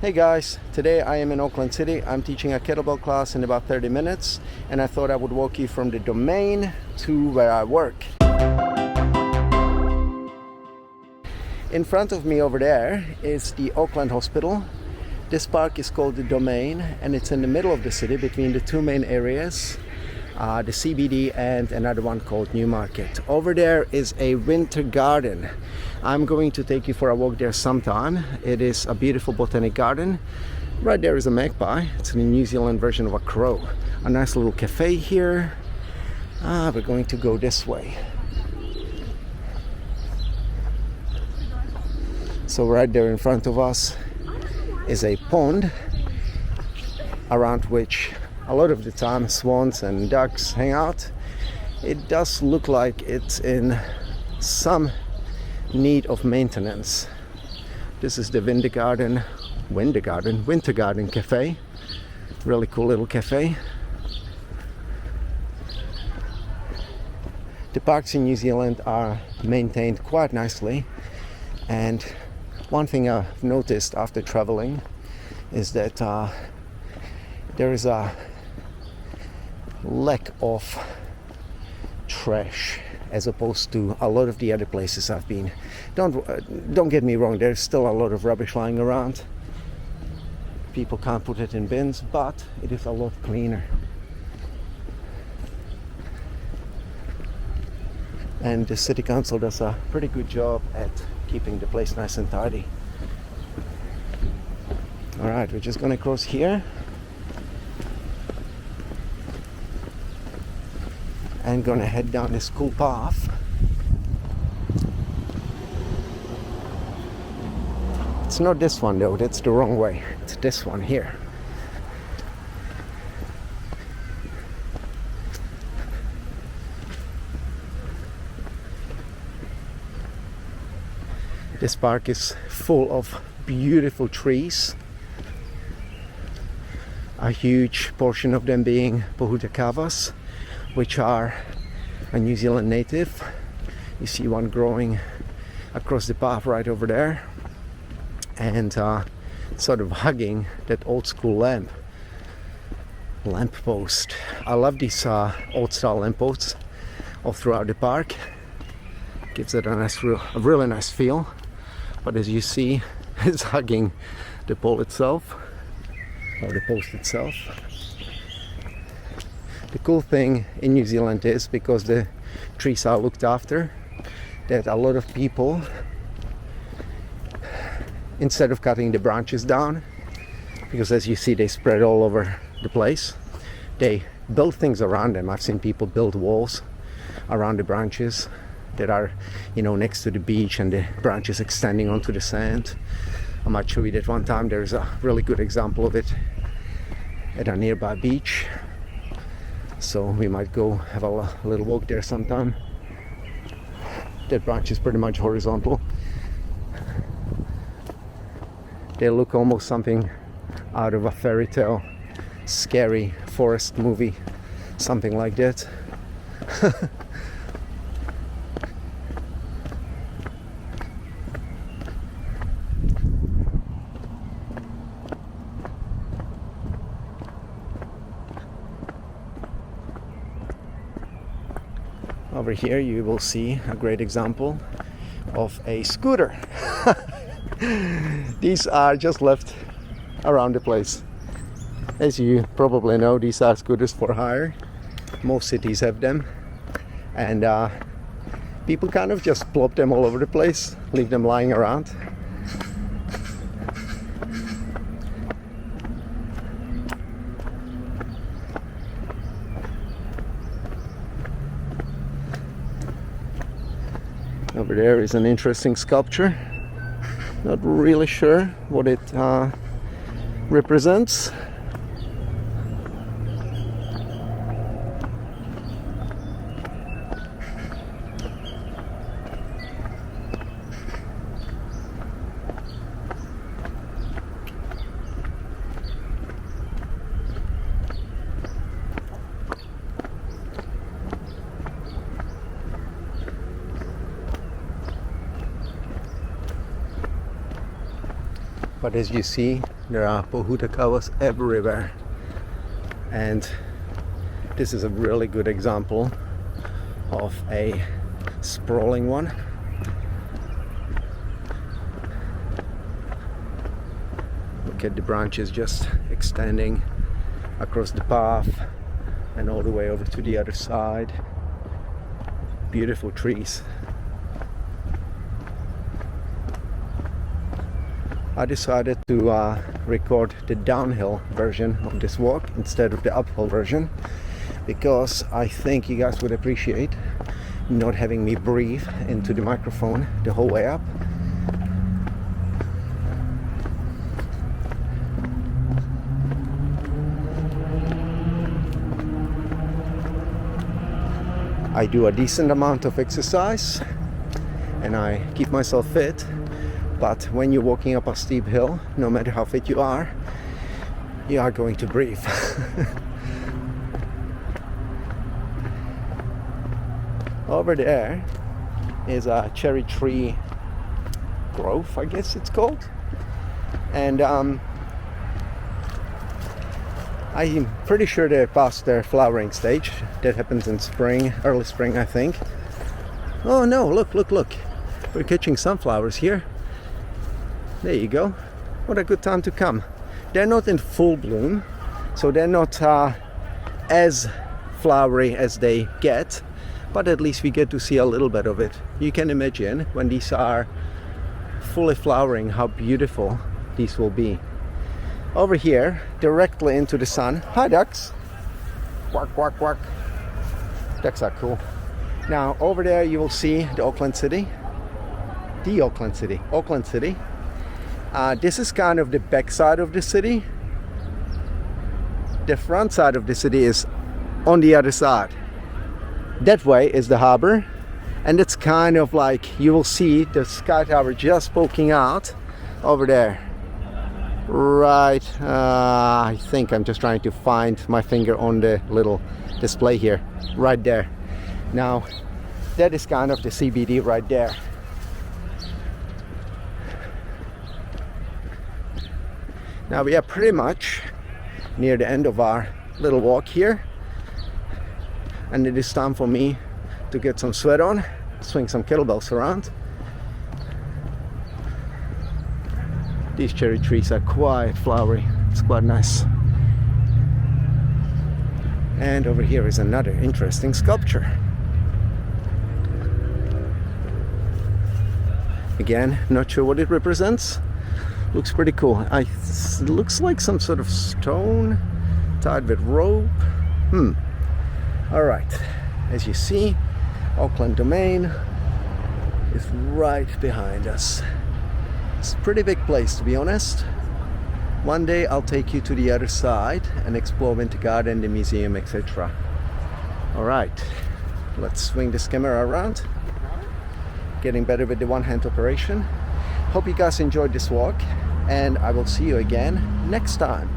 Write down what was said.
Hey guys, today I am in Auckland City. I'm teaching a kettlebell class in about 30 minutes and I thought I would walk you from the domain to where I work. In front of me over there is the Auckland Hospital. This park is called the Domain and it's in the middle of the city between the two main areas, the CBD and another one called Newmarket. Over there is a winter garden. I'm going to take you for a walk there sometime. It is a beautiful botanic garden. Right there is a magpie. It's a New Zealand version of a crow. A nice little cafe here. We're going to go this way. So right there in front of us is a pond around which a lot of the time swans and ducks hang out. It does look like it's in some need of maintenance. This is the Winter Garden Cafe. Really cool little cafe. The parks in New Zealand are maintained quite nicely, and one thing I've noticed after traveling is that there is a lack of trash as opposed to a lot of the other places I've been. Don't get me wrong, there's still a lot of rubbish lying around. People can't put it in bins, but it is a lot cleaner. And the city council does a pretty good job at keeping the place nice and tidy. Alright, we're just gonna cross here and gonna head down this cool path. It's not this one though, that's the wrong way. It's this one here. This park is full of beautiful trees. A huge portion of them being Pōhutukawas, which are a New Zealand native. You see one growing across the path right over there, and sort of hugging that old school lamp post. I love these old style lamp posts all throughout the park. Gives it a really nice feel. But as you see, it's hugging the pole itself, or the post itself. The cool thing in New Zealand is, because the trees are looked after, that a lot of people, instead of cutting the branches down, because as you see they spread all over the place, they build things around them. I've seen people build walls around the branches that are, next to the beach, and the branches extending onto the sand. I might show you that one time. There's a really good example of it at a nearby beach. So we might go have a little walk there sometime. That branch is pretty much horizontal. They look almost something out of a fairy tale, scary forest movie, something like that. Over here you will see a great example of a scooter. These are just left around the place. As you probably know, these are scooters for hire. Most cities have them, and people kind of just plop them all over the place, leave them lying around. Over there is an interesting sculpture. Not really sure what it represents. But as you see, there are Pōhutukawas everywhere, and this is a really good example of a sprawling one. Look at the branches just extending across the path and all the way over to the other side. Beautiful trees. I decided to record the downhill version of this walk instead of the uphill version, because I think you guys would appreciate not having me breathe into the microphone the whole way up. I do a decent amount of exercise and I keep myself fit, but when you're walking up a steep hill, no matter how fit you are going to breathe. Over there is a cherry tree grove, I guess it's called, and I'm pretty sure they're past their flowering stage. That happens in spring, early spring, I think. Oh no, look, we're catching sunflowers here. There you go. What a good time to come. They're not in full bloom, so they're not as flowery as they get, but at least we get to see a little bit of it. You can imagine when these are fully flowering how beautiful these will be. Over here, directly into the sun. Hi ducks! Quack, quack, quack. Ducks are cool. Now over there you will see the Auckland City. Auckland City. This is kind of the back side of the city. The front side of the city is on the other side. That way is the harbor, and it's kind of like you will see the sky tower just poking out over there. Right, I think I'm just trying to find my finger on the little display here. Right there. Now, that is kind of the CBD right there. Now we are pretty much near the end of our little walk here, and it is time for me to get some sweat on, swing some kettlebells around. These cherry trees are quite flowery. It's quite nice. And over here is another interesting sculpture. Again, not sure what it represents. Looks pretty cool. It looks like some sort of stone tied with rope. Alright, as you see, Auckland Domain is right behind us. It's a pretty big place, to be honest. One day I'll take you to the other side and explore Winter Garden, the museum, etc. Alright, let's swing this camera around. Getting better with the one-hand operation. Hope you guys enjoyed this walk, and I will see you again next time.